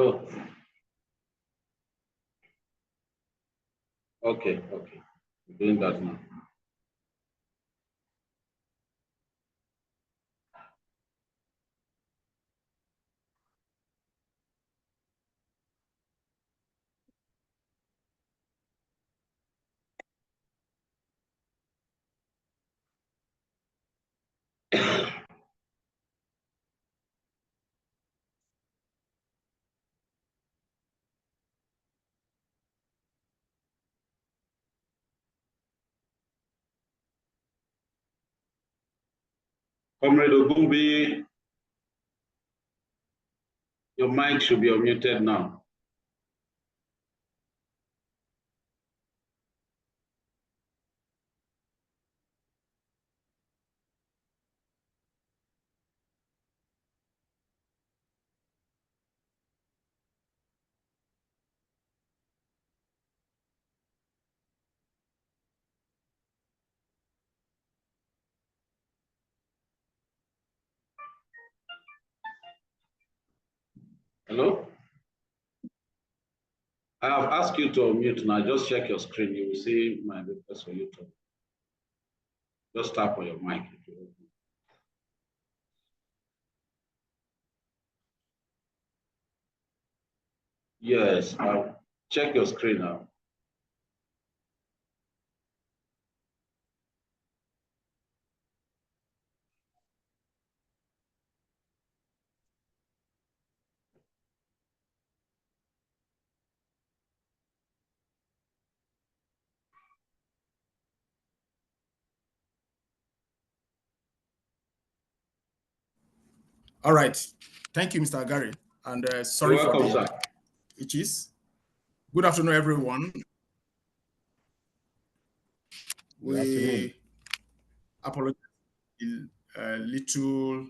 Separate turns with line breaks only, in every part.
Oh, okay, okay. I'm doing that now. Comrade Ogumbi, your mic should be unmuted now. Hello? I have asked you to unmute now. Just check your screen. You will see my request for you to just tap on your mic. Yes, check your screen now.
All right. Thank you, Mr. Gary. And sorry
You're welcome,
for the
sir.
itches. Good afternoon, everyone. We apologize a little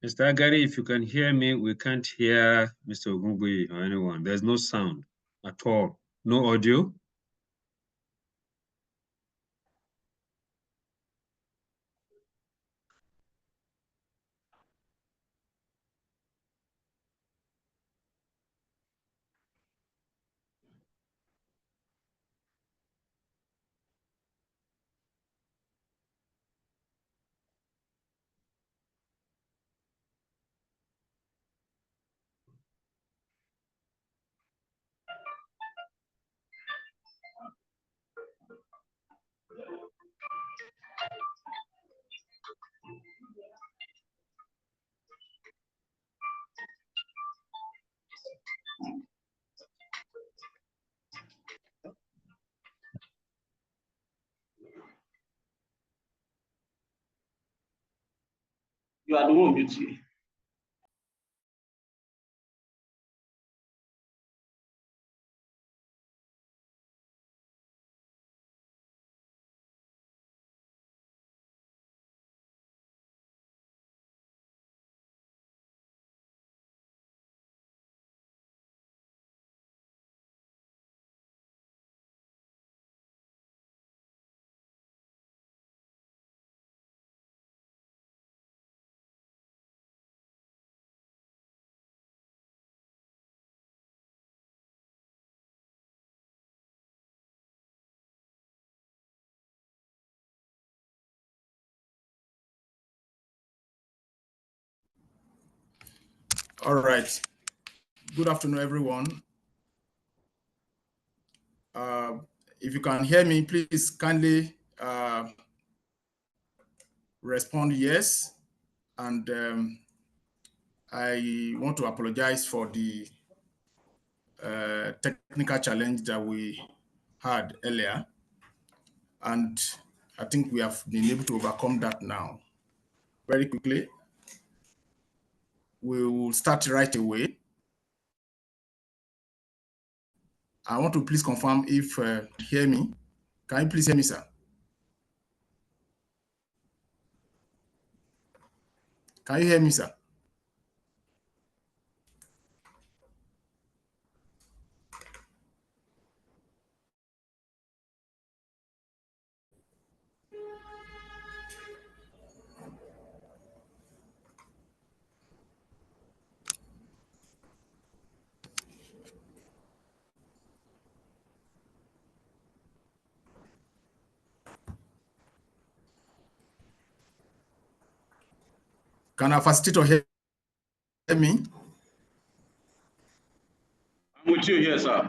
Mr. Agari, if you can hear me, we can't hear Mr. Ogungui or anyone. There's no sound at all. No audio.
You are the one muting.
All right. Good afternoon, everyone. If you can hear me, please kindly respond yes. And I want to apologize for the technical challenge that we had earlier. And I think we have been able to overcome that now. Very quickly, we will start right away. I want to please confirm if you hear me. Can you please hear me, sir? Can you hear me, sir? Can our facilitator hear me?
I'm with you here, sir.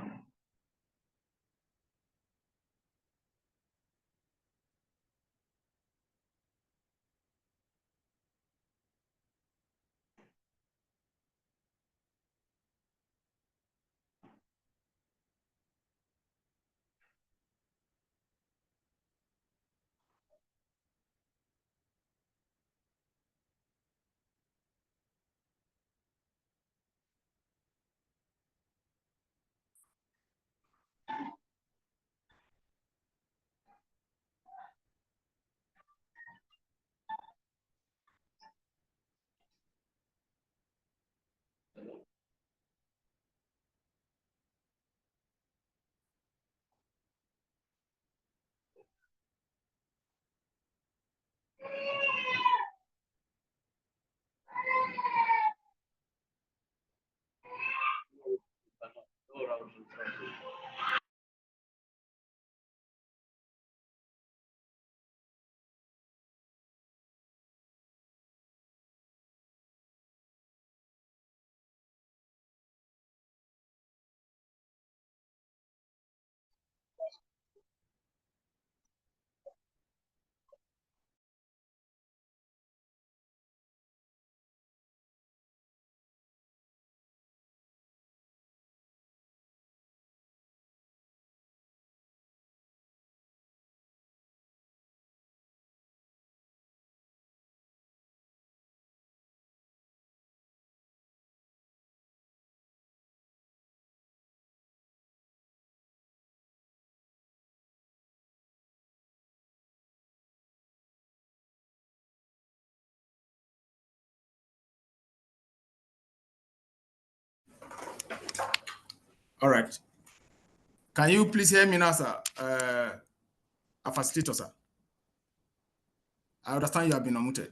All right. Can you please hear me now, sir? A facilitator, sir. I understand you have been unmuted.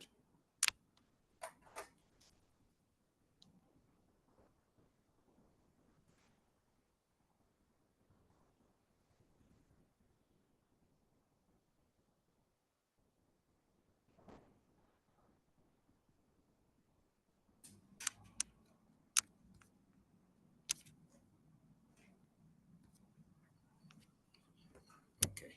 Okay.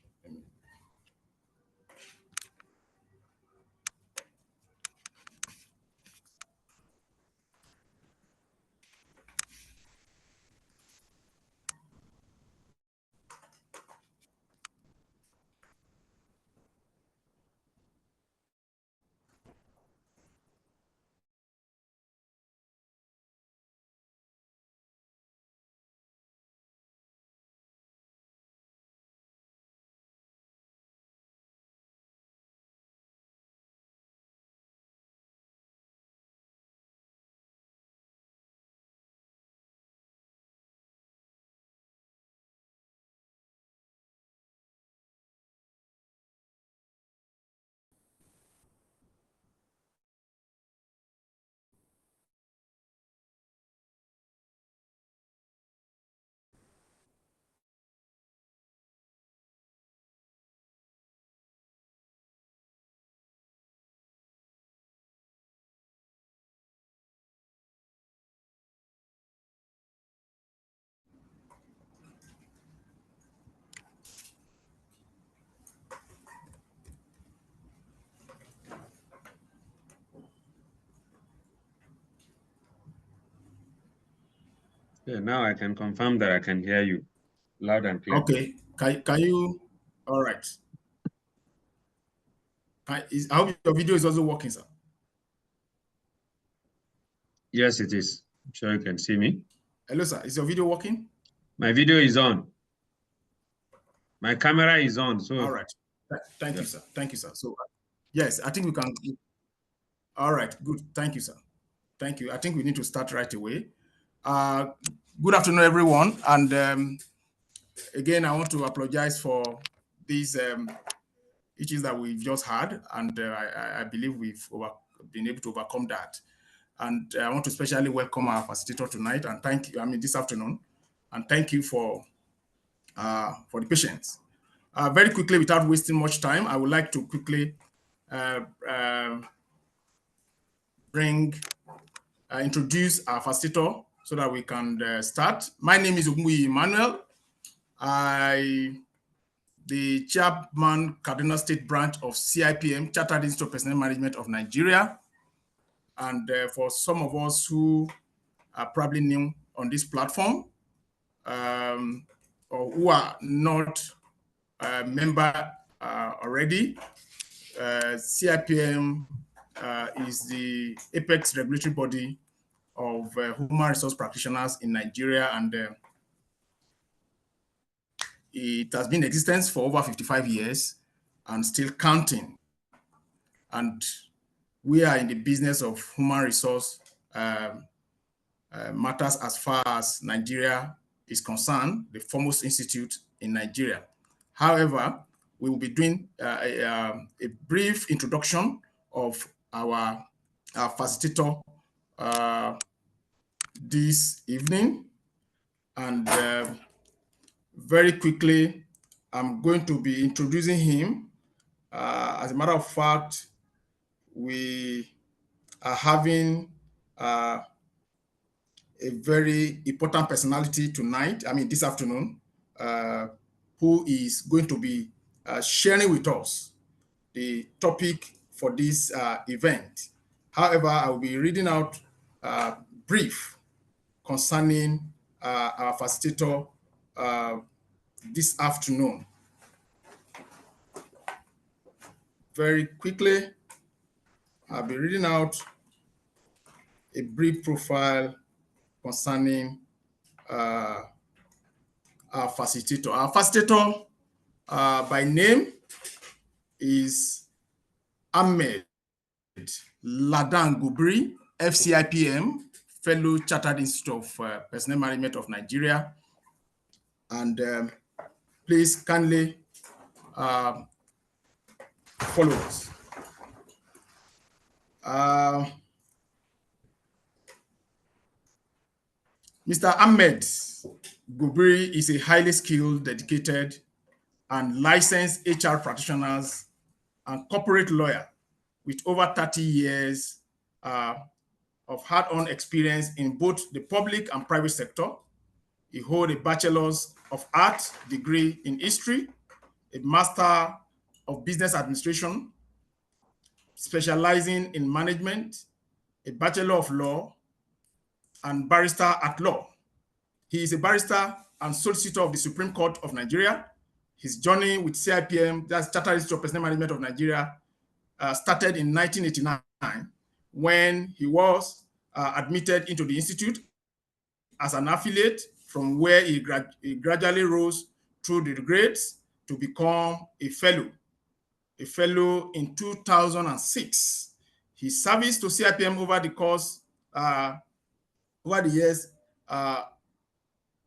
Yeah, now I can confirm that I can hear you loud and clear.
Okay. Can you? All right. I hope your video is also working, sir.
Yes, it is. I'm sure you can see me.
Hello, sir. Is your video working?
My video is on. My camera is on. So
all right. Thank you, sir. Thank you, sir. So yes, I think we can. All right. Good. Thank you, sir. Thank you. I think we need to start right away. Good afternoon, everyone. And again, I want to apologize for these issues that we've just had. And I believe we've been able to overcome that. And I want to especially welcome our facilitator tonight and thank you, this afternoon, and thank you for the patience. Very quickly, without wasting much time, I would like to quickly introduce our facilitator so that we can start. My name is Ogungbuyi Emmanuel. The chairman, Kaduna State Branch of CIPM, Chartered Institute of Personnel Management of Nigeria. And for some of us who are probably new on this platform, or who are not a member already, CIPM is the apex regulatory body of human resource practitioners in Nigeria, and it has been in existence for over 55 years and still counting. And we are in the business of human resource matters as far as Nigeria is concerned, the foremost institute in Nigeria. However, we will be doing a brief introduction of our facilitator this evening. And very quickly, I'm going to be introducing him. As a matter of fact, we are having a very important personality tonight, this afternoon, who is going to be sharing with us the topic for this event. However, I will be reading out brief concerning our facilitator this afternoon. Very quickly, I'll be reading out a brief profile concerning our facilitator. Our facilitator by name is Ahmed Ladan Gubri, FCIPM, Fellow Chartered Institute of Personnel Management of Nigeria. And please kindly follow us. Mr. Ahmed Gubri is a highly skilled, dedicated, and licensed HR practitioners and corporate lawyer with over 30 years of hard-on experience in both the public and private sector. He holds a Bachelor's of Arts degree in history, a Master of Business Administration, specializing in management, a Bachelor of Law, and barrister at law. He is a barrister and solicitor of the Supreme Court of Nigeria. His journey with CIPM, that's Chartered Institute of Personnel Management of Nigeria, started in 1989 when he was admitted into the institute as an affiliate, from where he gradually rose through the grades to become a fellow in 2006. His service to CIPM over the years,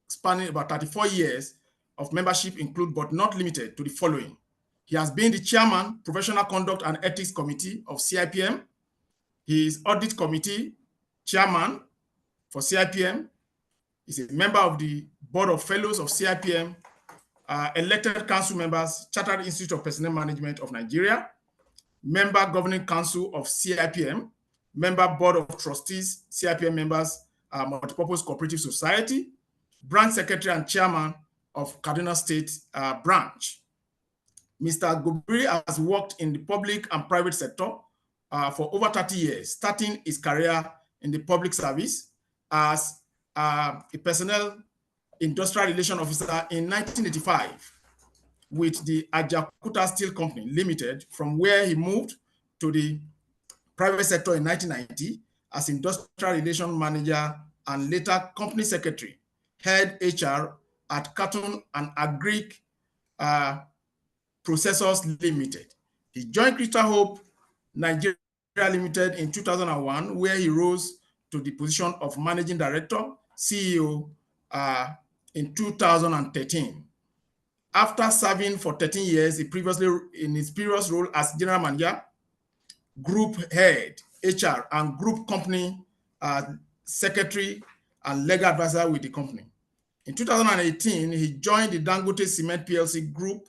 spanning about 34 years of membership, include but not limited to the following. He has been the chairman, Professional Conduct and Ethics Committee of CIPM. He is Audit Committee chairman for CIPM. He's a member of the Board of Fellows of CIPM, elected council members, Chartered Institute of Personnel Management of Nigeria, member Governing Council of CIPM, member Board of Trustees, CIPM members, Multipurpose Cooperative Society, branch secretary and chairman of Kaduna State branch. Mr. Gubri has worked in the public and private sector for over 30 years, starting his career in the public service as a personnel industrial relation officer in 1985 with the Ajakuta Steel Company Limited, from where he moved to the private sector in 1990 as industrial relation manager and later company secretary, head HR at Cartoon and Agric Processors Limited. He joined Crystal Hope Nigeria Limited in 2001, where he rose to the position of managing director, CEO, in 2013. After serving for 13 years, in his previous role as general manager, group head, HR, and group company secretary and legal advisor with the company. In 2018, he joined the Dangote Cement PLC group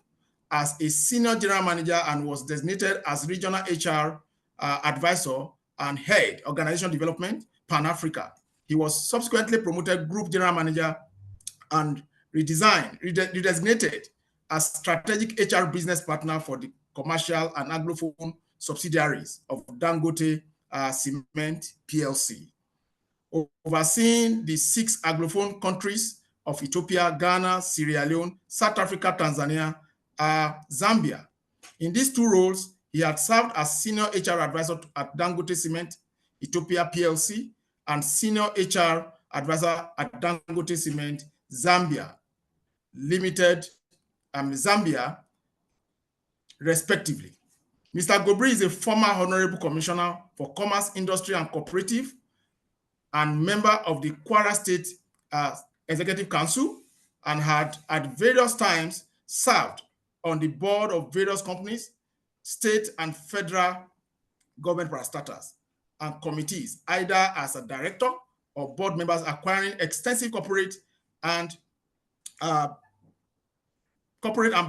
as a senior general manager and was designated as regional HR advisor and head organization development Pan-Africa. He was subsequently promoted group general manager and redesignated as strategic HR business partner for the commercial and Anglophone subsidiaries of Dangote Cement PLC, overseeing the 6 Anglophone countries of Ethiopia, Ghana, Sierra Leone, South Africa, Tanzania, Zambia. In these 2 roles, he had served as senior HR advisor at Dangote Cement Ethiopia PLC and senior HR advisor at Dangote Cement Zambia Limited, Zambia, respectively. Mr. Gubri is a former Honorable Commissioner for Commerce, Industry and Cooperative and member of the Kwara State Executive Council, and had at various times served on the board of various companies, state and federal government parastatals and committees, either as a director or board members, acquiring extensive corporate and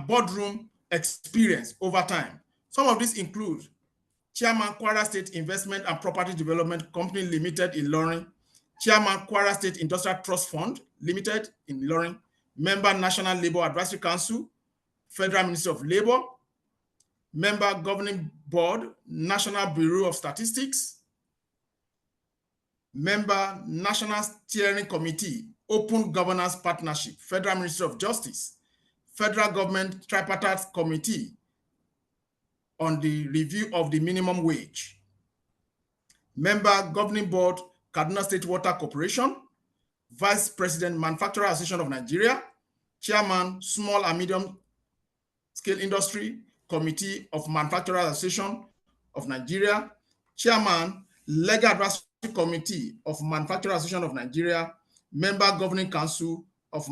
boardroom experience over time. Some of these include Chairman Kwara State Investment and Property Development Company Limited in Ilorin, Chairman Kwara State Industrial Trust Fund Limited in Ilorin, member National Labour Advisory Council, Federal Ministry of Labour, member Governing Board, National Bureau of Statistics, member National Steering Committee, Open Governance Partnership, Federal Ministry of Justice, Federal Government Tripartite Committee on the review of the minimum wage, member Governing Board, Kaduna State Water Corporation, Vice President, Manufacturer Association of Nigeria, Chairman, Small and Medium Scale Industry Committee of Manufacturers Association of Nigeria, Chairman, Legal Advisory Committee of Manufacturers Association of Nigeria, member Governing Council of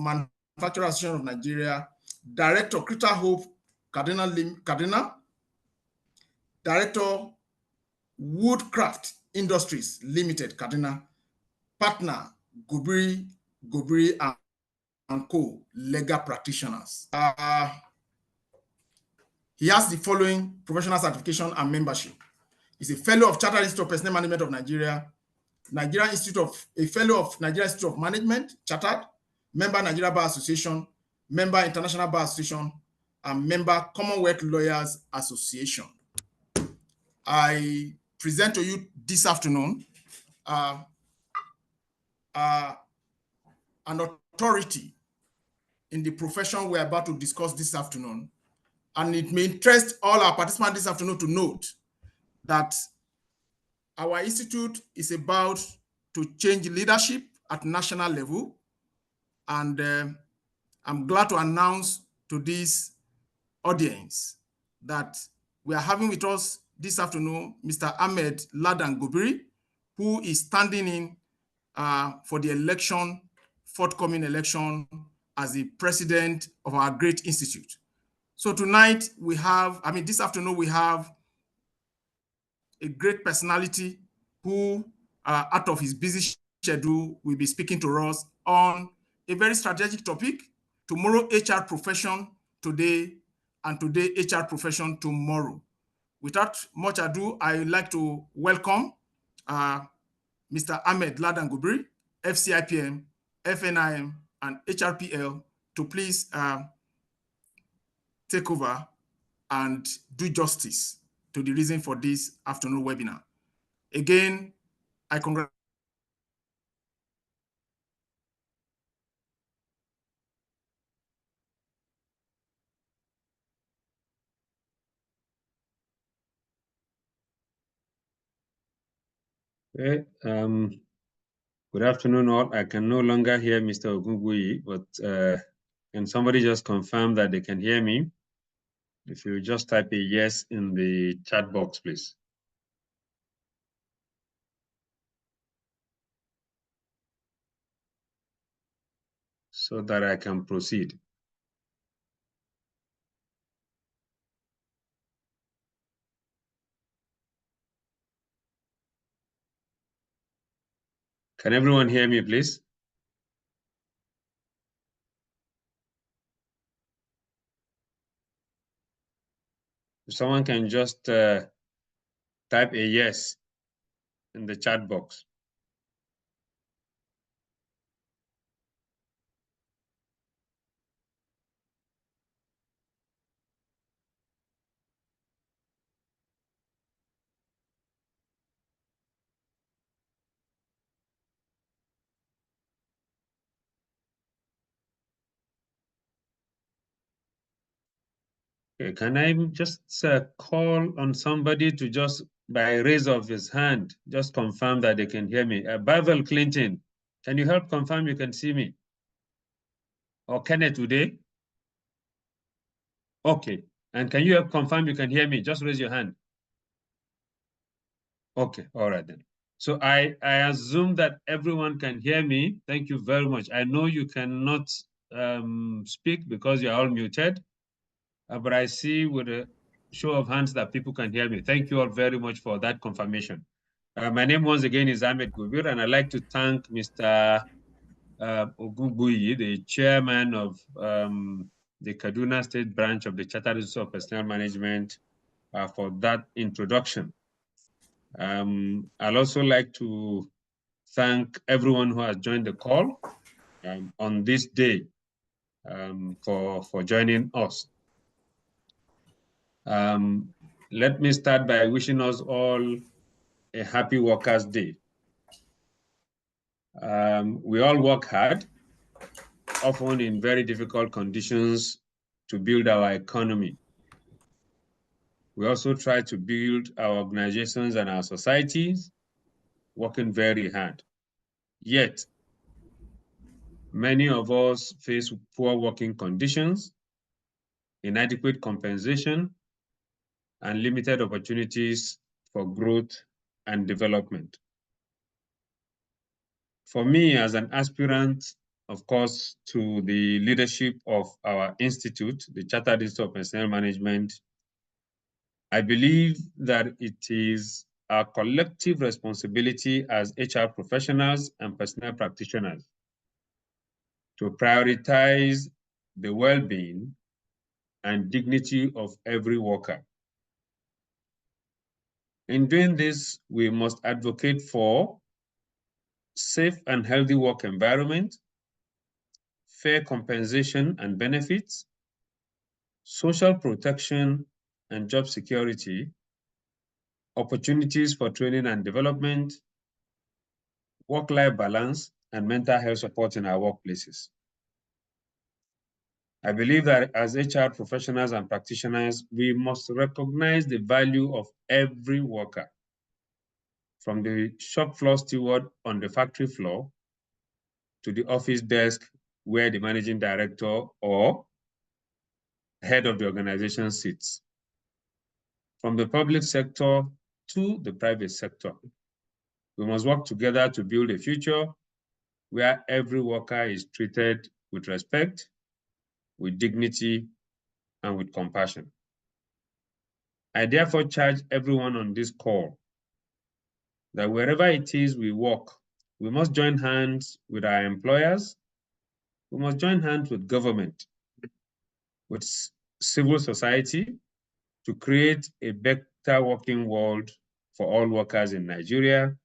Manufacturers Association of Nigeria, Director, Crystal Hope, Kaduna, Director, Woodcraft Industries Limited, Kaduna, Partner, Gobiri and Co, legal practitioners. He has the following professional certification and membership. He's a fellow of Chartered Institute of Personnel Management of Nigeria, a fellow of Nigeria Institute of Management, Chartered, member Nigeria Bar Association, member International Bar Association, and member Commonwealth Lawyers Association. I present to you this afternoon an authority in the profession we're about to discuss this afternoon. And it may interest all our participants this afternoon to note that our institute is about to change leadership at national level. And I'm glad to announce to this audience that we are having with us this afternoon Mr. Ahmed Ladan Gobiri, who is standing in for the forthcoming election as the president of our great institute. So tonight this afternoon we have a great personality who, out of his busy schedule, will be speaking to us on a very strategic topic: tomorrow HR profession today, and today HR profession tomorrow. Without much ado, I would like to welcome Mr. Ahmed Ladan Gobiri, FCIPM, FNIM, and HRPL to please take over and do justice to the reason for this afternoon webinar. Again, I congratulate.
Okay, good afternoon all. I can no longer hear Mr. Ogungbuyi, but can somebody just confirm that they can hear me? If you just type a yes in the chat box, please. So that I can proceed. Can everyone hear me, please? If someone can just type a yes in the chat box. Okay, can I just call on somebody to just, by raise of his hand, just confirm that they can hear me? Bavel Clinton, can you help confirm you can see me? Or Kenneth today? Okay, and can you help confirm you can hear me? Just raise your hand. Okay, all right then. So I assume that everyone can hear me. Thank you very much. I know you cannot speak because you're all muted, but I see with a show of hands that people can hear me. Thank you all very much for that confirmation. My name once again is Ahmed Gobir, and I'd like to thank Mr. Ogungbuyi, the chairman of the Kaduna State branch of the Chartered Institute of Personnel Management, for that introduction. I'd also like to thank everyone who has joined the call on this day for joining us. Let me start by wishing us all a happy Workers' Day. We all work hard, often in very difficult conditions, to build our economy. We also try to build our organizations and our societies, working very hard. Yet, many of us face poor working conditions, inadequate compensation, and limited opportunities for growth and development. For me, as an aspirant of course, to the leadership of our institute, the Chartered Institute of Personnel Management. I believe that it is our collective responsibility as HR professionals and personnel practitioners to prioritize the well-being and dignity of every worker. In doing this, we must advocate for safe and healthy work environment, fair compensation and benefits, social protection and job security, opportunities for training and development, work-life balance, and mental health support in our workplaces. I believe that as HR professionals and practitioners, we must recognize the value of every worker, from the shop floor steward on the factory floor to the office desk where the managing director or head of the organization sits, from the public sector to the private sector. We must work together to build a future where every worker is treated with respect, with dignity, and with compassion. I therefore charge everyone on this call that wherever it is we work, we must join hands with our employers, we must join hands with government, with civil society to create a better working world for all workers in Nigeria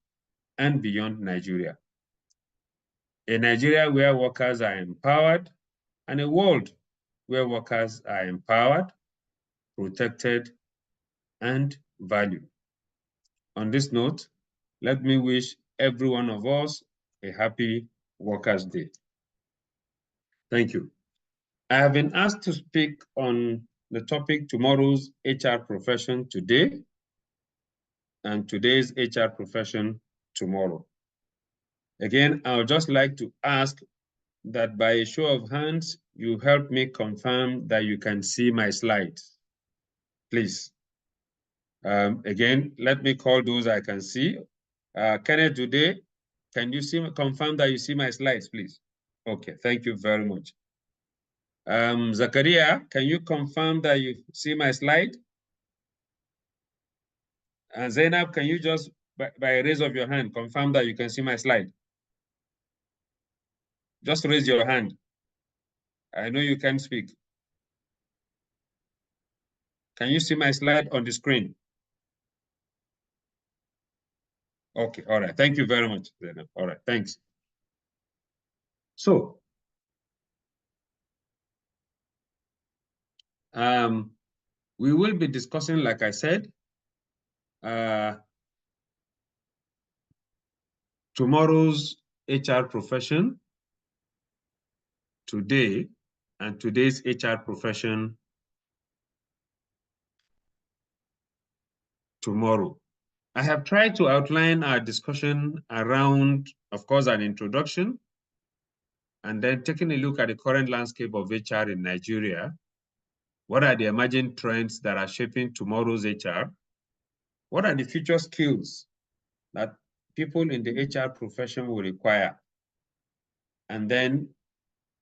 and beyond Nigeria. A Nigeria where workers are empowered, and a world where workers are empowered, protected, and valued. On this note, let me wish every one of us a happy Workers' Day. Thank you. I have been asked to speak on the topic tomorrow's HR profession today and today's HR profession tomorrow. Again, I would just like to ask that by a show of hands, you help me confirm that you can see my slides, please. Again, let me call those I can see. Kenneth today, can you confirm that you see my slides, please? Okay, thank you very much. Zakaria, can you confirm that you see my slide? And Zainab, can you just, by a raise of your hand, confirm that you can see my slide? Just raise your hand. I know you can speak. Can you see my slide on the screen? Okay, all right. Thank you very much, Zainab. All right, thanks. So, we will be discussing, like I said, tomorrow's HR profession today and today's HR profession tomorrow. I have tried to outline our discussion around, of course, an introduction, and then taking a look at the current landscape of HR in Nigeria. What are the emerging trends that are shaping tomorrow's HR? What are the future skills that people in the HR profession will require? And then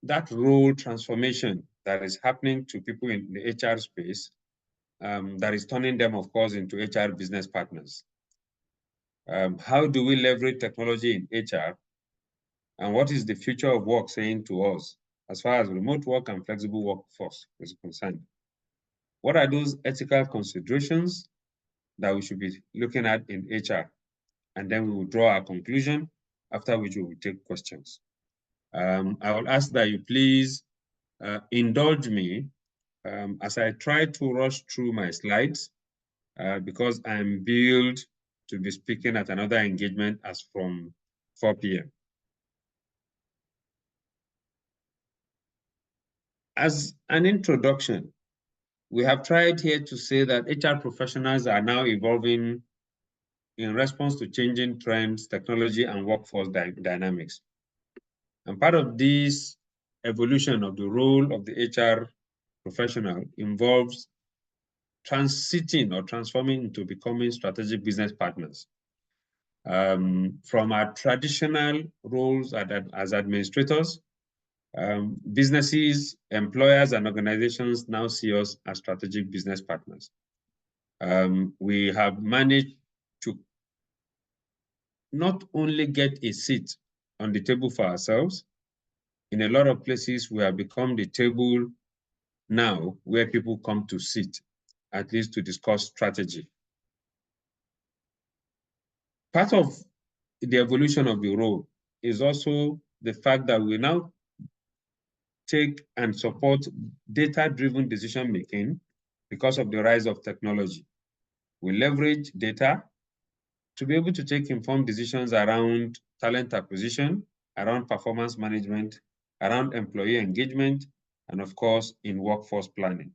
that role transformation that is happening to people in the HR space, that is turning them, of course, into HR business partners. How do we leverage technology in HR? And what is the future of work saying to us as far as remote work and flexible workforce is concerned? What are those ethical considerations that we should be looking at in HR? And then we will draw our conclusion, after which we will take questions. I will ask that you please indulge me as I try to rush through my slides because I'm billed to be speaking at another engagement as from 4 p.m. As an introduction, we have tried here to say that HR professionals are now evolving in response to changing trends, technology, and workforce dynamics. And part of this evolution of the role of the HR professional involves transiting or transforming into becoming strategic business partners. From our traditional roles as administrators, Businesses, employers, and organizations now see us as strategic business partners. We have managed to not only get a seat on the table for ourselves. In a lot of places, we have become the table now where people come to sit, at least to discuss strategy. Part of the evolution of the role is also the fact that we now take and support data-driven decision-making because of the rise of technology. We leverage data to be able to take informed decisions around talent acquisition, around performance management, around employee engagement, and of course, in workforce planning.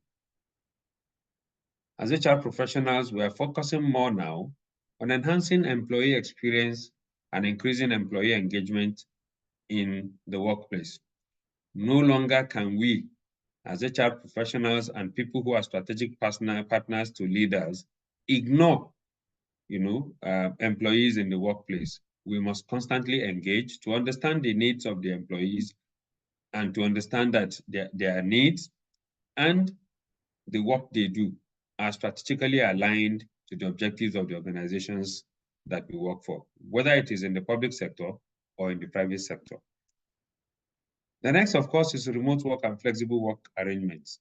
As HR professionals, we are focusing more now on enhancing employee experience and increasing employee engagement in the workplace. No longer can we, as HR professionals and people who are strategic partners to leaders, ignore employees in the workplace. We must constantly engage to understand the needs of the employees and to understand that their needs and the work they do are strategically aligned to the objectives of the organizations that we work for, whether it is in the public sector or in the private sector. The next, of course, is remote work and flexible work arrangements.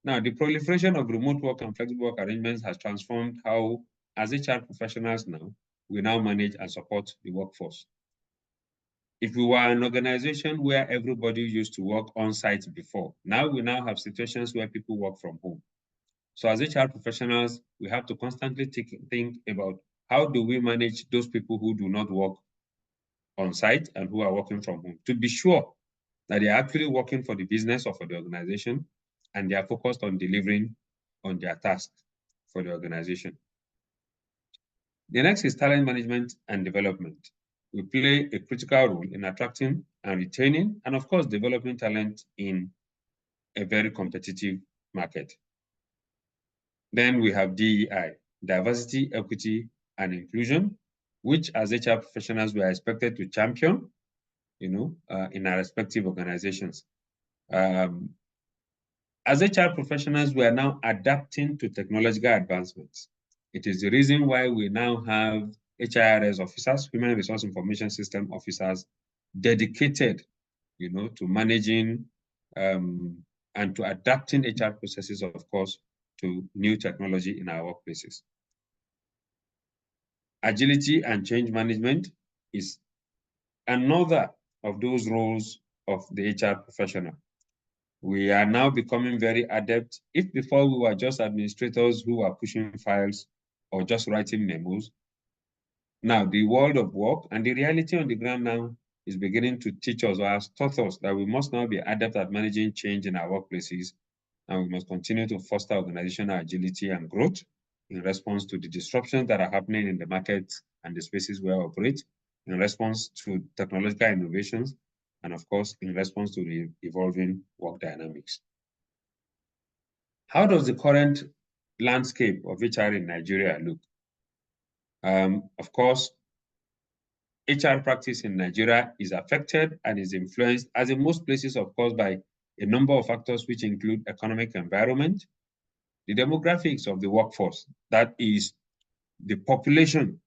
Now, the proliferation of remote work and flexible work arrangements has transformed how, as HR professionals now, we now manage and support the workforce. If we were an organization where everybody used to work on site before, now we have situations where people work from home. So as HR professionals, we have to constantly think about how do we manage those people who do not work on site and who are working from home to be sure that they are actually working for the business or for the organization and they are focused on delivering on their tasks for the organization. The next is talent management and development. We play a critical role in attracting and retaining and of course developing talent in a very competitive market. Then we have DEI, diversity, equity, and inclusion, which as HR professionals, we are expected to champion, in our respective organizations. As HR professionals, we are now adapting to technological advancements. It is the reason why we now have HRS officers, Human Resource Information System officers, dedicated, to managing and to adapting HR processes, of course, to new technology in our workplaces. Agility and change management is another of those roles of the HR professional. We are now becoming very adept. If before we were just administrators who were pushing files or just writing memos, now the world of work and the reality on the ground now is beginning to teach us or has taught us that we must now be adept at managing change in our workplaces, and we must continue to foster organizational agility and growth in response to the disruptions that are happening in the market and the spaces where we operate, in response to technological innovations, and of course, in response to the evolving work dynamics. How does the current landscape of HR in Nigeria look? Of course, HR practice in Nigeria is affected and is influenced, as in most places, of course, by a number of factors which include economic environment, the demographics of the workforce, that is the population,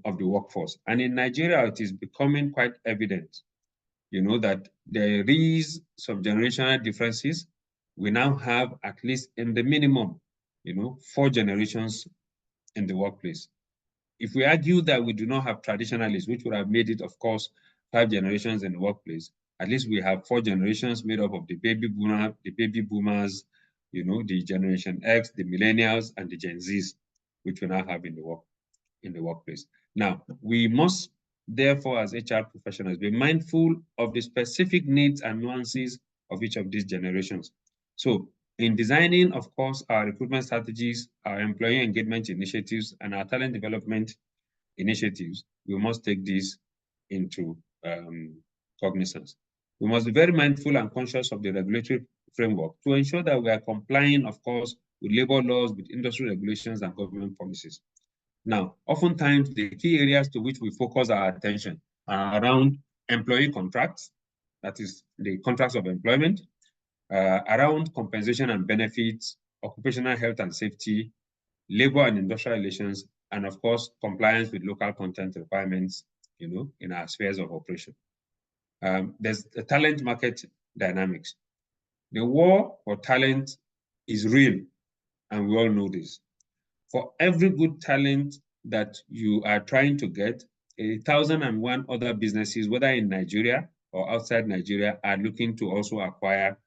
of the workforce. And in Nigeria, it is becoming quite evident, that there is some generational differences. We now have at least in the minimum, 4 generations in the workplace. If we argue that we do not have traditionalists, which would have made it, of course, 5 generations in the workplace, at least we have 4 generations made up of the baby boomers, the Generation X, the millennials, and the Gen Zs, which we now have in the workplace. Now, we must, therefore, as HR professionals, be mindful of the specific needs and nuances of each of these generations. So, in designing, of course, our recruitment strategies, our employee engagement initiatives, and our talent development initiatives, we must take this into cognizance. We must be very mindful and conscious of the regulatory framework to ensure that we are complying, of course, with labor laws, with industry regulations, and government policies. Now, oftentimes, the key areas to which we focus our attention are around employee contracts, that is the contracts of employment, around compensation and benefits, occupational health and safety, labor and industrial relations, and of course, compliance with local content requirements, in our spheres of operation. There's the talent market dynamics. The war for talent is real, and we all know this. For every good talent that you are trying to get, 1,001 other businesses, whether in Nigeria or outside Nigeria, are looking to also acquire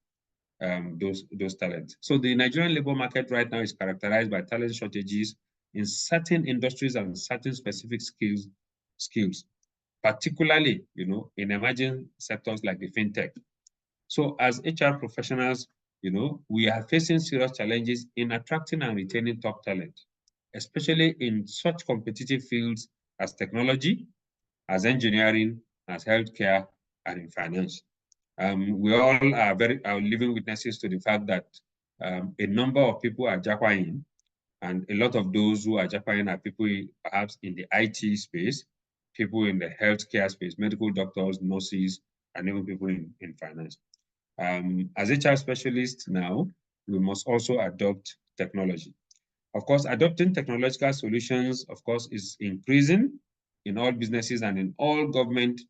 those talents. So the Nigerian labor market right now is characterized by talent shortages in certain industries and certain specific skills, particularly, in emerging sectors like the fintech. So as HR professionals, we are facing serious challenges in attracting and retaining top talent, especially in such competitive fields as technology, as engineering, as healthcare, and in finance. We all are living witnesses to the fact that a number of people are jackpotting, and a lot of those who are jackpotting are people perhaps in the IT space, people in the healthcare space, medical doctors, nurses, and even people in finance. As HR specialists now, we must also adopt technology. Of course, adopting technological solutions, of course, is increasing in all businesses and in all government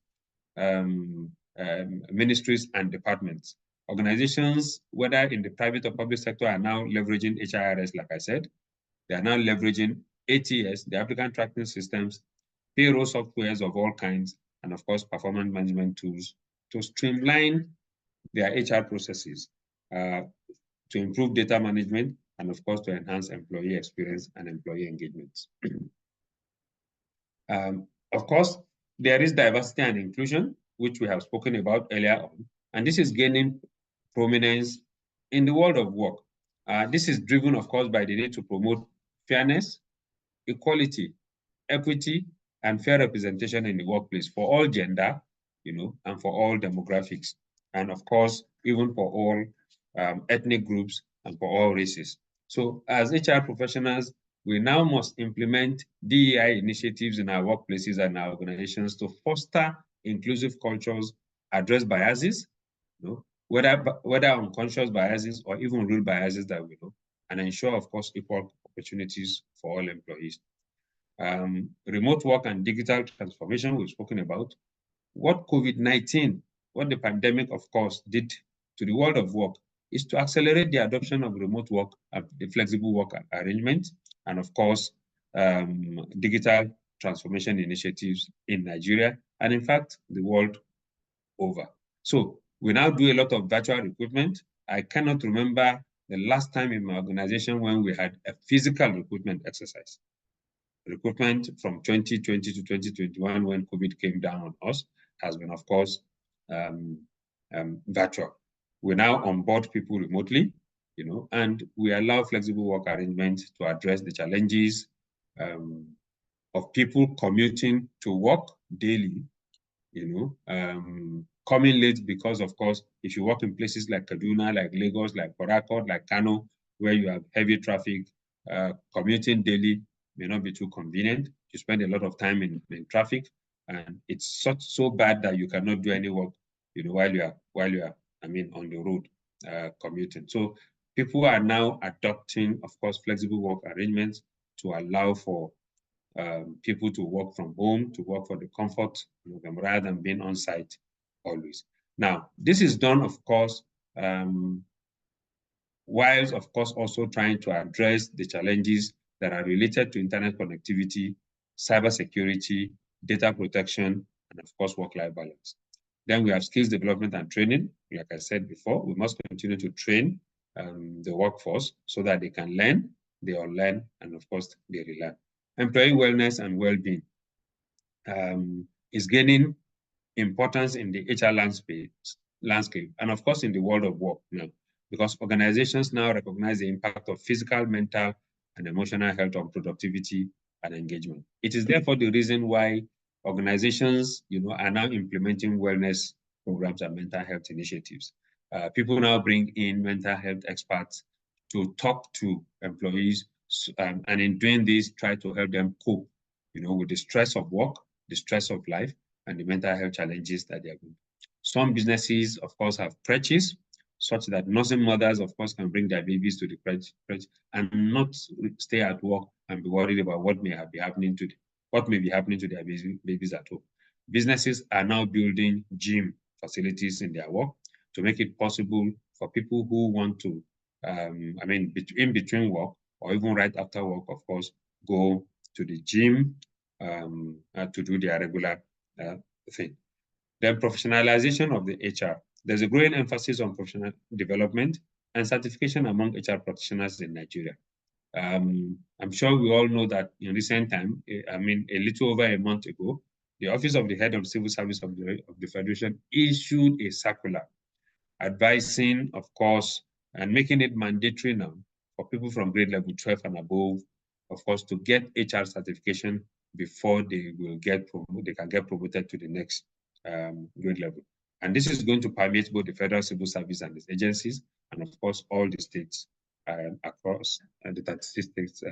ministries and departments. Organizations, whether in the private or public sector, are now leveraging HRS, like I said. They are now leveraging ATS, the applicant tracking systems, payroll softwares of all kinds, and of course, performance management tools to streamline their HR processes, to improve data management, and of course, to enhance employee experience and employee engagement. Of course, there is diversity and inclusion, which we have spoken about earlier on, and this is gaining prominence in the world of work. This is driven, of course, by the need to promote fairness, equality, equity, and fair representation in the workplace for all gender, and for all demographics, and of course, even for all ethnic groups and for all races. So as HR professionals, we now must implement DEI initiatives in our workplaces and our organizations to foster inclusive cultures, address biases, whether unconscious biases or even real biases that we know, and ensure, of course, equal opportunities for all employees. Remote work and digital transformation we've spoken about. What COVID-19, what the pandemic, of course, did to the world of work is to accelerate the adoption of remote work and the flexible work arrangement, and of course, digital transformation initiatives in Nigeria, and in fact, the world over. So we now do a lot of virtual recruitment. I cannot remember the last time in my organization when we had a physical recruitment exercise. Recruitment from 2020 to 2021, when COVID came down on us, has been, of course, virtual. We now onboard people remotely, and we allow flexible work arrangements to address the challenges of people commuting to work daily, coming late because, of course, if you work in places like Kaduna, like Lagos, like Port Harcourt, like Kano, where you have heavy traffic, commuting daily may not be too convenient. You spend a lot of time in traffic, and it's so bad that you cannot do any work, while you are on the road commuting. So people are now adopting, of course, flexible work arrangements to allow for people to work from home, to work for the comfort of them, rather than being on site always. Now, this is done, of course, whilst, of course, also trying to address the challenges that are related to internet connectivity, cybersecurity, data protection, and of course, work-life balance. Then we have skills development and training. Like I said before, we must continue to train the workforce so that they can learn, they unlearn, and of course, they relearn. Employee wellness and well-being is gaining importance in the HR landscape, and of course, in the world of work now, because organizations now recognize the impact of physical, mental, and emotional health on productivity and engagement. It is therefore the reason why organizations, are now implementing wellness programs and mental health initiatives. People now bring in mental health experts to talk to employees, and in doing this, try to help them cope, with the stress of work, the stress of life, and the mental health challenges that they are going. Some businesses, of course, have crèches, such that nursing mothers, of course, can bring their babies to the crèche and not stay at work and be worried about what may be happening to their babies at home. Businesses are now building gym facilities in their work to make it possible for people who want to, in between work or even right after work, of course, go to the gym to do their regular thing. Then professionalization of the HR. There's a growing emphasis on professional development and certification among HR practitioners in Nigeria. I'm sure we all know that in recent time, a little over a month ago, the Office of the Head of Civil Service of the Federation issued a circular advising, of course, and making it mandatory now for people from grade level 12 and above, of course, to get HR certification before they can get promoted to the next grade level. And this is going to permeate both the Federal Civil Service and its agencies, and of course, all the states across the 36 states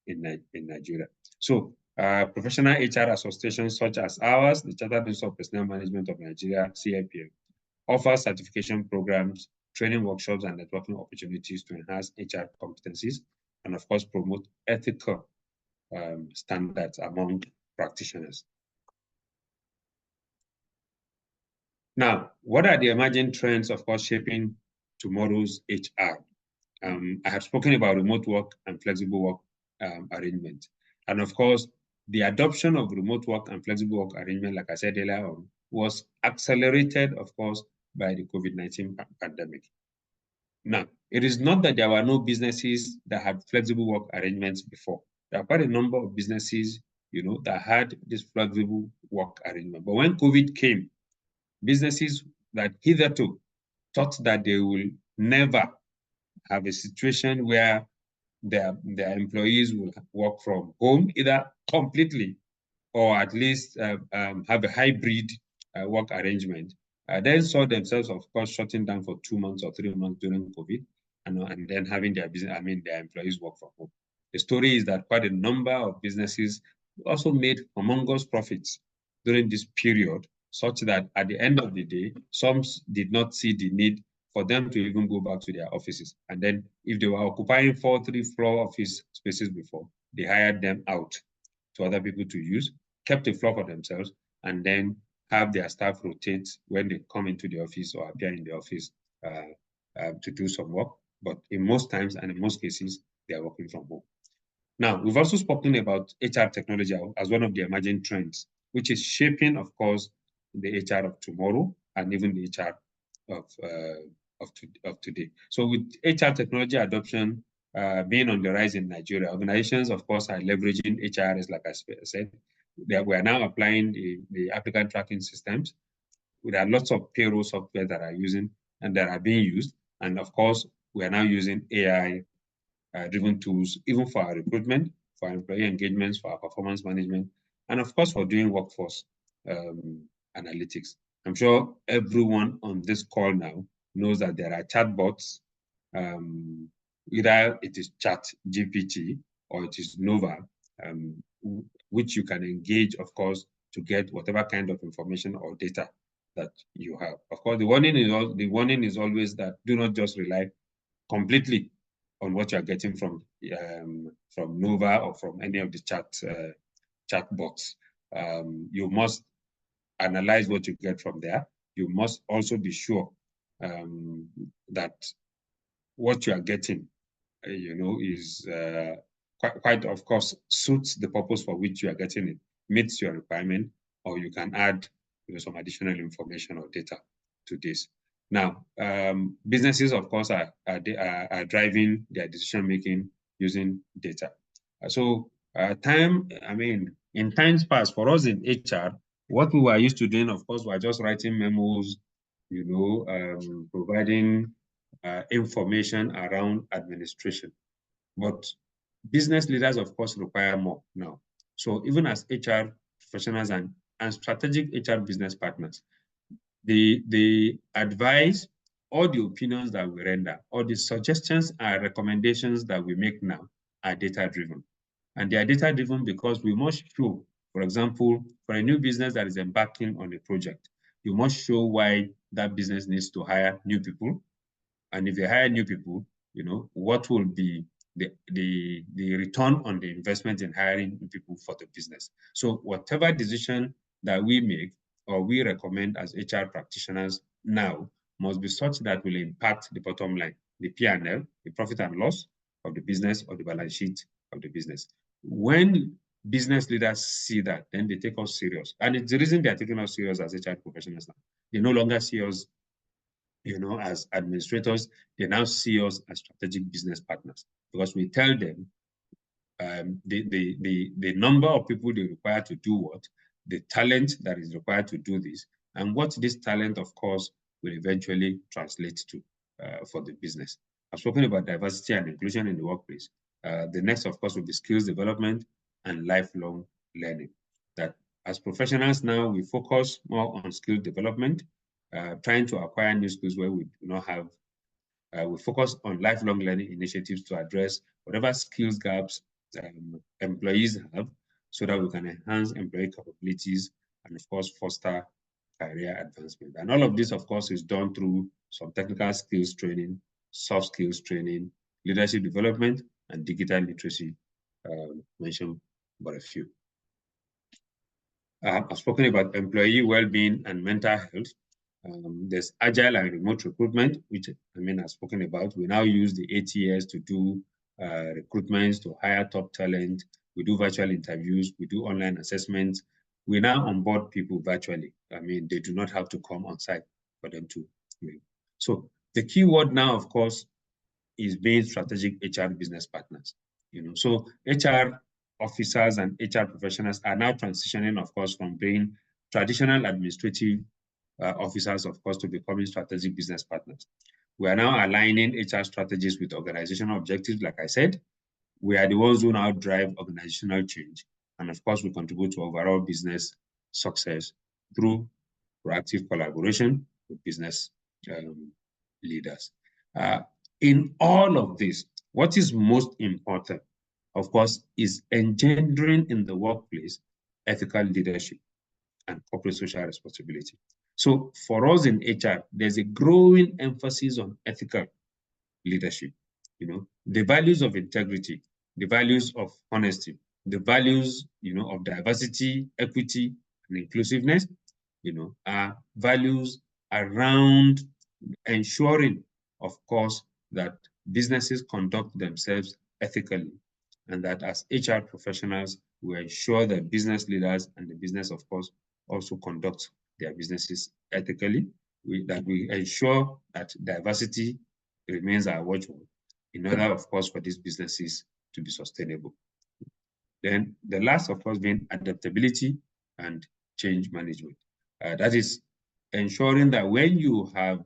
in Nigeria. So professional HR associations such as ours, the Chartered Institute of Personnel Management of Nigeria, CIPM, offers certification programs, training workshops, and networking opportunities to enhance HR competencies and, of course, promote ethical standards among practitioners. Now, what are the emerging trends, of course, shaping tomorrow's HR? I have spoken about remote work and flexible work arrangement. And of course, the adoption of remote work and flexible work arrangement, like I said earlier on, was accelerated, of course, by the COVID-19 pandemic. Now, it is not that there were no businesses that had flexible work arrangements before. There are quite a number of businesses, that had this flexible work arrangement. But when COVID came, businesses that hitherto thought that they will never have a situation where their employees will work from home, either completely or at least have a hybrid work arrangement, then saw themselves, of course, shutting down for 2 months or 3 months during COVID, and then having their employees work from home. The story is that quite a number of businesses also made humongous profits during this period, such that at the end of the day, some did not see the need for them to even go back to their offices. And then if they were occupying 4 3-floor office spaces before, they hired them out to other people to use, kept a floor for themselves, and then have their staff rotate when they come into the office or appear in the office to do some work. But in most times and in most cases, they are working from home. Now, we've also spoken about HR technology as one of the emerging trends, which is shaping, of course, the HR of tomorrow and even the HR of today. So with HR technology adoption being on the rise in Nigeria, organizations, of course, are leveraging HRS, like I said. We are now applying the applicant tracking systems. There are lots of payroll software that are being used. And of course, we are now using AI-driven tools, even for our recruitment, for our employee engagements, for our performance management, and of course, for doing workforce analytics. I'm sure everyone on this call now knows that there are chatbots, either it is ChatGPT or it is Nova, which you can engage, of course, to get whatever kind of information or data that you have. Of course, the warning is always that do not just rely completely on what you are getting from Nova or from any of the chatbots. You must analyze what you get from there. You must also be sure that what you are getting, is quite, of course, suits the purpose for which you are getting it, meets your requirement, or you can add some additional information or data to this. Now, businesses, of course, are driving their decision-making using data. So in times past, for us in HR, what we were used to doing, of course, were just writing memos, providing information around administration. But business leaders, of course, require more now. So even as HR professionals and strategic HR business partners, the advice or the opinions that we render or the suggestions and recommendations that we make now are data-driven. And they are data-driven because we must show, for example, for a new business that is embarking on a project, you must show why that business needs to hire new people. And if they hire new people, you know, what will be the return on the investment in hiring people for the business. So whatever decision that we make or we recommend as HR practitioners now must be such that will impact the bottom line, the P&L, the profit and loss of the business or the balance sheet of the business. When business leaders see that, then they take us serious. And it's the reason they're taking us serious as HR professionals now. They no longer see us, you know, as administrators. They now see us as strategic business partners, because we tell them the number of people they require to do what, the talent that is required to do this, and what this talent, of course, will eventually translate to for the business. I've spoken about diversity and inclusion in the workplace. The next, of course, will be skills development and lifelong learning. That as professionals now, we focus more on skill development, trying to acquire new skills where we do not have. We focus on lifelong learning initiatives to address whatever skills gaps employees have, so that we can enhance employee capabilities and, of course, foster career advancement. And all of this, of course, is done through some technical skills training, soft skills training, leadership development, and digital literacy, mentioned but a few. I've spoken about employee well-being and mental health. There's agile and remote recruitment, which I've spoken about. We now use the ATS to do recruitments, to hire top talent. We do virtual interviews. We do online assessments. We now onboard people virtually. They do not have to come on site for them to. So the key word now, of course, is being strategic HR business partners. So HR officers and HR professionals are now transitioning, of course, from being traditional administrative officers, of course, to becoming strategic business partners. We are now aligning HR strategies with organizational objectives. Like I said, we are the ones who now drive organizational change. And of course, we contribute to overall business success through proactive collaboration with business leaders. In all of this, what is most important, of course, is engendering in the workplace ethical leadership and corporate social responsibility. So for us in HR, there's a growing emphasis on ethical leadership. The values of integrity, the values of honesty, the values, of diversity, equity, and inclusiveness, are values around ensuring, of course, that businesses conduct themselves ethically, and that as HR professionals, we ensure that business leaders and the business, of course, also conduct their businesses ethically, that we ensure that diversity remains our watchword in order, of course, for these businesses to be sustainable. Then the last, of course, being adaptability and change management. That is ensuring that when you have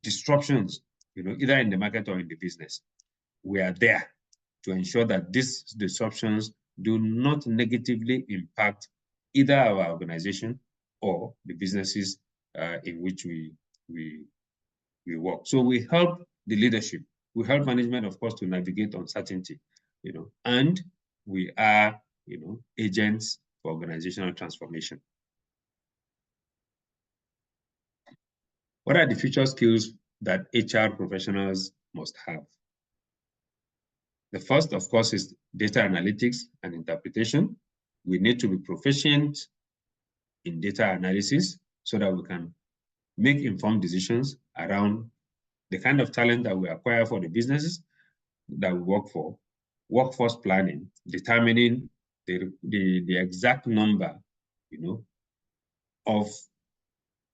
disruptions, either in the market or in the business, we are there to ensure that these disruptions do not negatively impact either our organization or the businesses in which we work. So we help the leadership, we help management, of course, to navigate uncertainty, and we are, agents for organizational transformation. What are the future skills that HR professionals must have? The first, of course, is data analytics and interpretation. We need to be proficient in data analysis so that we can make informed decisions around the kind of talent that we acquire for the businesses that we work for, workforce planning, determining the exact number, of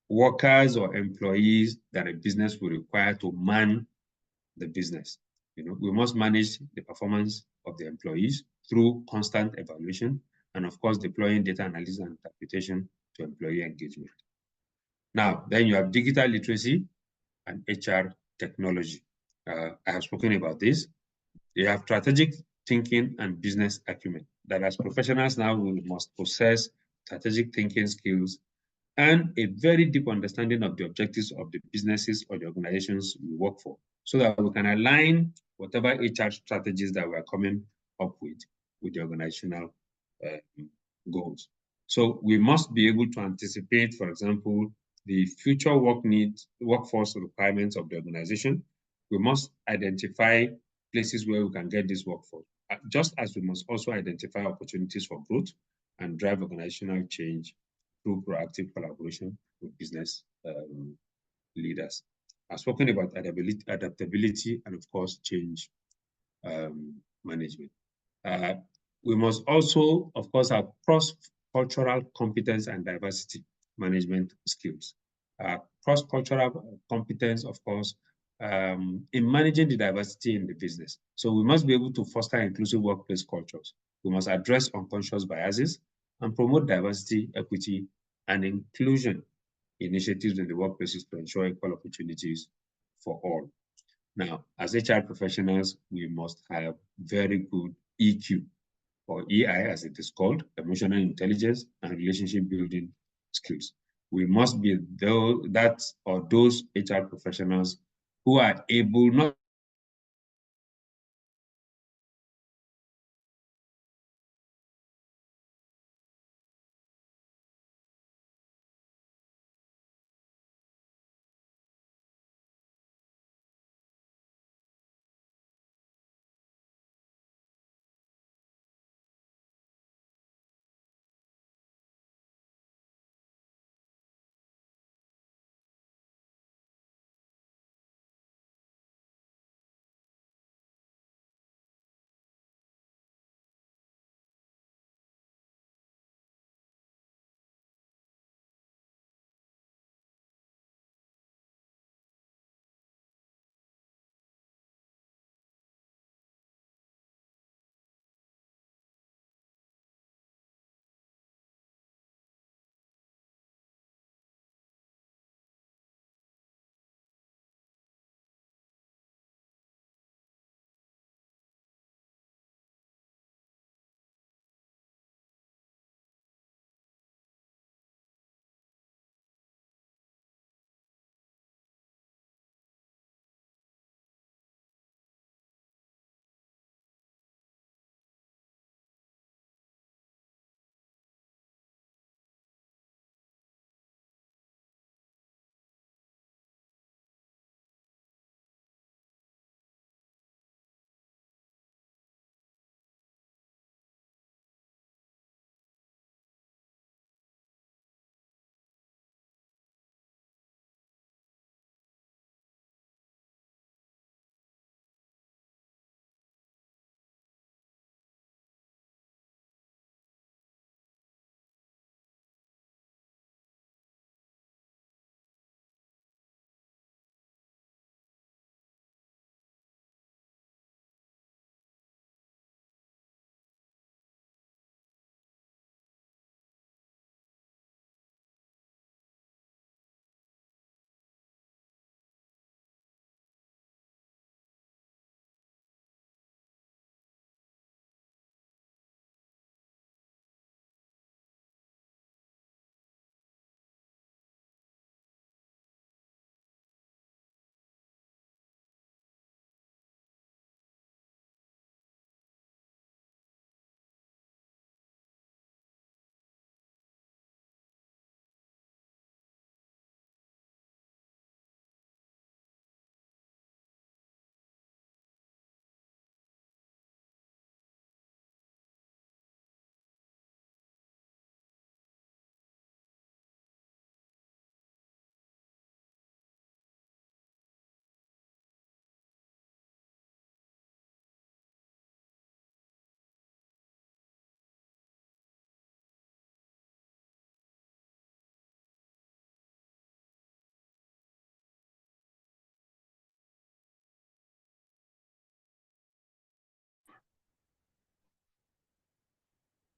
workers or employees that a business will require to man the business. We must manage the performance of the employees through constant evaluation and, of course, deploying data analysis and interpretation to employee engagement. Now, then you have digital literacy and HR technology. I have spoken about this. You have strategic thinking and business acumen. That as professionals now, we must possess strategic thinking skills and a very deep understanding of the objectives of the businesses or the organizations we work for, so that we can align whatever HR strategies that we're coming up with the organizational goals. So we must be able to anticipate, for example, the future workforce requirements of the organization. We must identify places where we can get this workforce, just as we must also identify opportunities for growth and drive organizational change through proactive collaboration with business leaders. I've spoken about adaptability and, of course, change management. We must also, of course, have cross-cultural competence and diversity management skills. Cross-cultural competence, of course, in managing the diversity in the business. So we must be able to foster inclusive workplace cultures. We must address unconscious biases and promote diversity, equity, and inclusion initiatives in the workplaces to ensure equal opportunities for all. Now, as HR professionals, we must have very good EQ, or EI as it is called, emotional intelligence and relationship building skills. We must be those HR professionals who are able not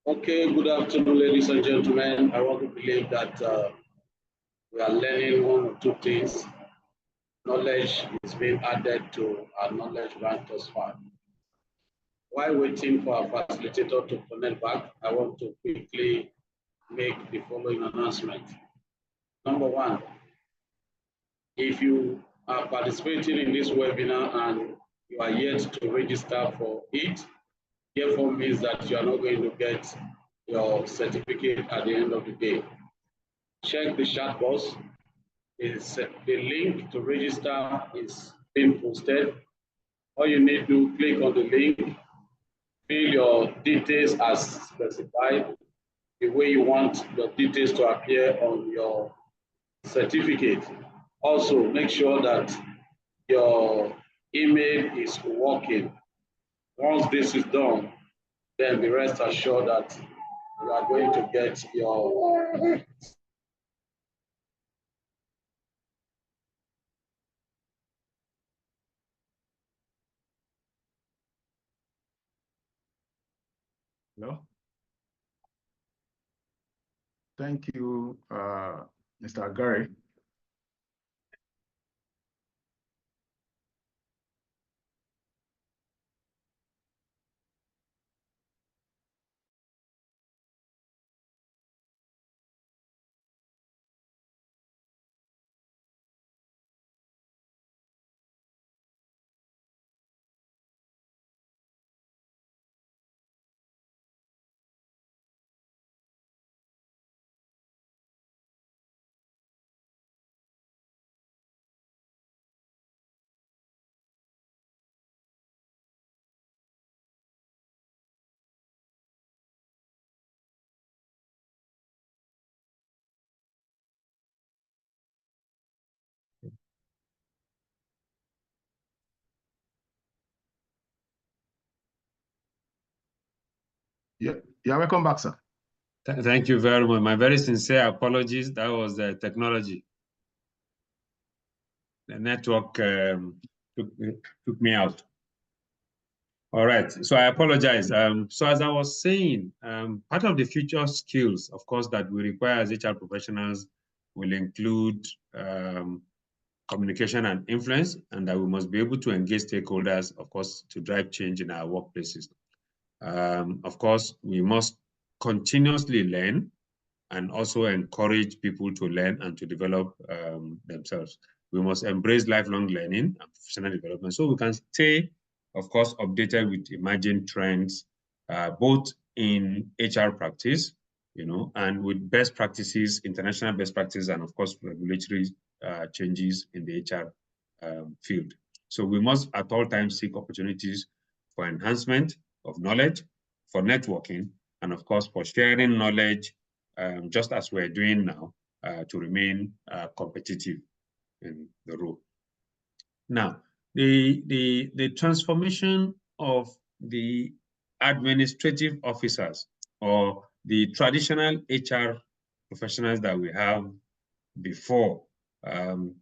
Okay, good afternoon, ladies and gentlemen. I want to believe that we are learning one or two things. Knowledge is being added to our knowledge bank thus far. While waiting for our facilitator to connect back, I want to quickly make the following announcement. Number one, if you are participating in this webinar and you are yet to register for it, therefore means that you are not going to get your certificate at the end of the day. Check the chat box. The link to register is being posted. All you need to click on the link, fill your details as specified, the way you want your details to appear on your certificate. Also, make sure that your email is working. Once this is done, then be rest assured that you are going to get your
Hello. Thank you, Mr. Gary. Yeah, welcome back, sir.
Thank you very much. My very sincere apologies. That was the technology. The network took me out. All right, so I apologize. So as I was saying, part of the future skills, of course, that we require as HR professionals will include communication and influence, and that we must be able to engage stakeholders, of course, to drive change in our workplaces. Of course, we must continuously learn and also encourage people to learn and to develop themselves. We must embrace lifelong learning and professional development so we can stay, of course, updated with emerging trends, both in HR practice, and with best practices, international best practices, and of course, regulatory changes in the HR field. So we must at all times seek opportunities for enhancement of knowledge, for networking, and of course, for sharing knowledge, just as we're doing now, to remain competitive in the role. Now, the transformation of the administrative officers or the traditional HR professionals that we have before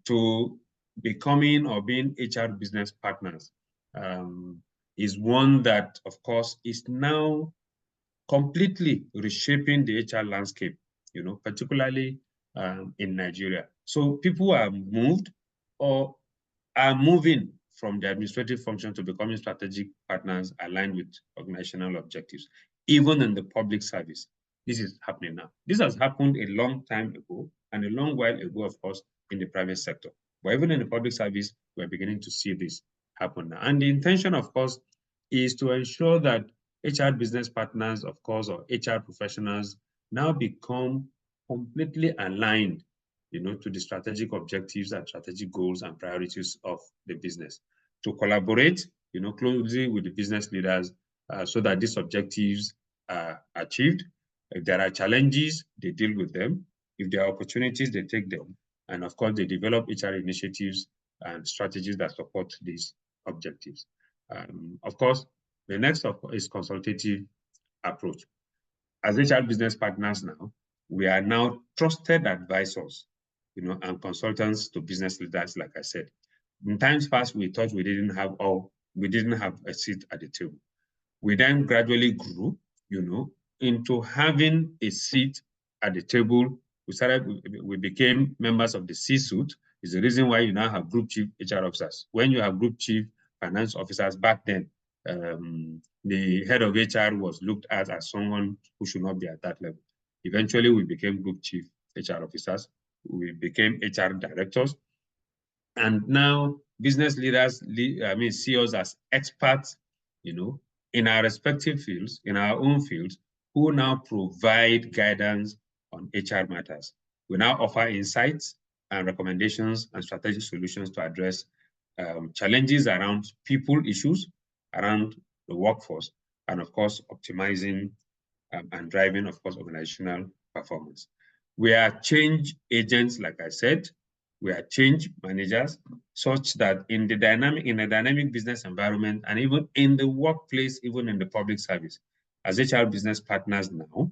to becoming or being HR business partners is one that, of course, is now completely reshaping the HR landscape, particularly in Nigeria. So people are moved or are moving from the administrative function to becoming strategic partners aligned with organizational objectives, even in the public service. This is happening now. This has happened a long time ago and a long while ago, of course, in the private sector. But even in the public service, we're beginning to see this happen now. And the intention, of course, is to ensure that HR business partners, of course, or HR professionals now become completely aligned, to the strategic objectives and strategic goals and priorities of the business, to collaborate, closely with the business leaders so that these objectives are achieved. If there are challenges, they deal with them. If there are opportunities, they take them. And of course, they develop HR initiatives and strategies that support these objectives. Of course, the next is consultative approach. As HR business partners now, we are now trusted advisors, and consultants to business leaders, like I said. In times past, we thought we didn't have a seat at the table. We then gradually grew, into having a seat at the table. We became members of the C-suite. Is the reason why you now have group chief HR officers. When you have group chief finance officers back then, the head of HR was looked at as someone who should not be at that level. Eventually, we became group chief HR officers. We became HR directors. And now business leaders, see us as experts, in our respective fields, in our own fields, who now provide guidance on HR matters. We now offer insights and recommendations and strategic solutions to address challenges around people issues, around the workforce, and of course, optimizing and driving, of course, organizational performance. We are change agents, like I said. We are change managers, such that in a dynamic business environment, and even in the workplace, even in the public service, as HR business partners now,